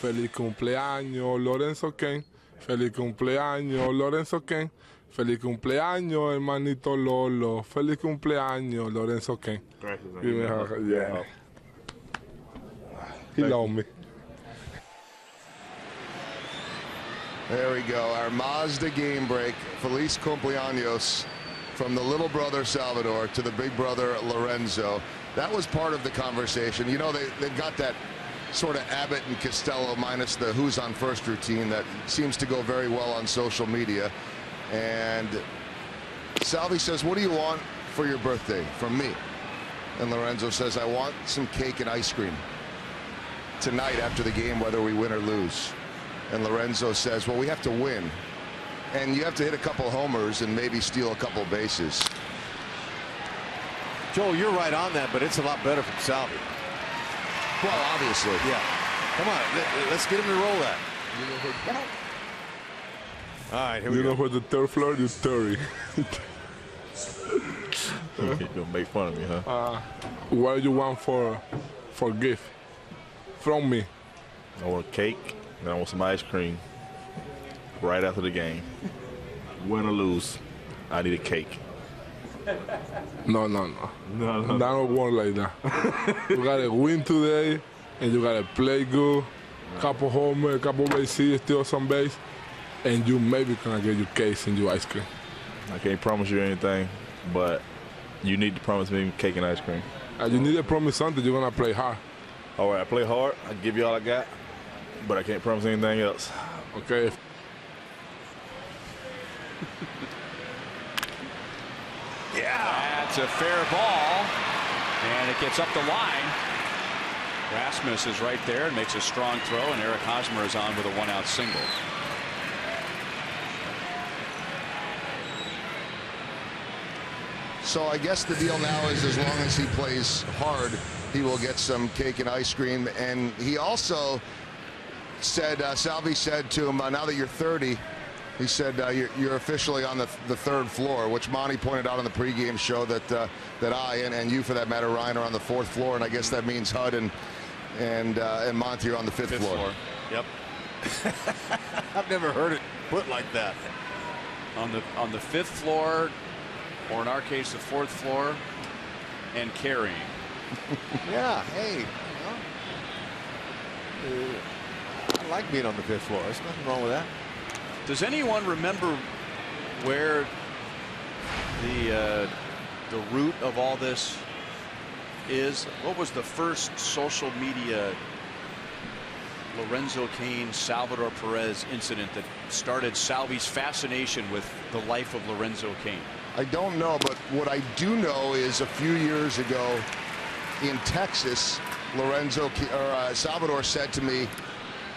Feliz cumpleaños, Lorenzo Cain. Feliz cumpleaños, Lorenzo Cain. Feliz cumpleaños, hermanito Lolo. Feliz cumpleaños, Lorenzo Cain. Yeah. He loved me. There we go. Our Mazda game break. Feliz cumpleaños from the little brother Salvador to the big brother Lorenzo. That was part of the conversation. You know, they've got that sort of Abbott and Costello minus the who's on first routine that seems to go very well on social media. And Salvi says, what do you want for your birthday from me? And Lorenzo says, I want some cake and ice cream tonight after the game, whether we win or lose. And Lorenzo says, well, we have to win. And you have to hit a couple homers and maybe steal a couple bases. Joel, you're right on that, but it's a lot better from Salvi. Well, obviously. Yeah. Come on, let's get him to roll that. All right, here we go. You know, for the third floor, it's 30. You're gonna make fun of me, huh? What do you want for gift from me? I want a cake, and I want some ice cream right after the game. Win or lose, I need a cake. No. That don't work like that. You gotta win today, and you gotta play good. Couple homers, couple bases, steal some base, and you maybe gonna get your cake and your ice cream. I can't promise you anything, but you need to promise me cake and ice cream. You need to promise something. You're gonna play hard. All right, I play hard. I give you all I got, but I can't promise anything else. Okay. Yeah, that's a fair ball, and it gets up the line. Rasmus is right there and makes a strong throw, and Eric Hosmer is on with a one-out single. So I guess the deal now is as long as he plays hard, he will get some cake and ice cream. And he also said, Salvi said to him, now that you're 30, he said you're officially on the third floor, which Monty pointed out on the pregame show that that I and you, for that matter, Ryan, are on the fourth floor, and I guess that means Hud and Monty are on the fifth floor. Yep. I've never heard it put like that. On the fifth floor, or in our case, the fourth floor, and carrying. Yeah. Hey. I like being on the fifth floor. There's nothing wrong with that. Does anyone remember where the root of all this is? What was the first social media Lorenzo Cain, Salvador Perez incident that started Salvi's fascination with the life of Lorenzo Cain? I don't know, but what I do know is a few years ago in Texas, Salvador said to me,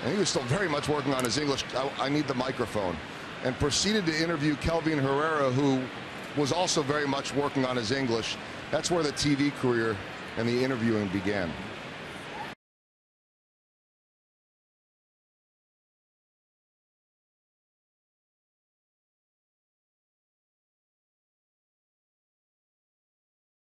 and he was still very much working on his English, I need the microphone, and proceeded to interview Kelvin Herrera, who was also very much working on his English. That's where the TV career and the interviewing began.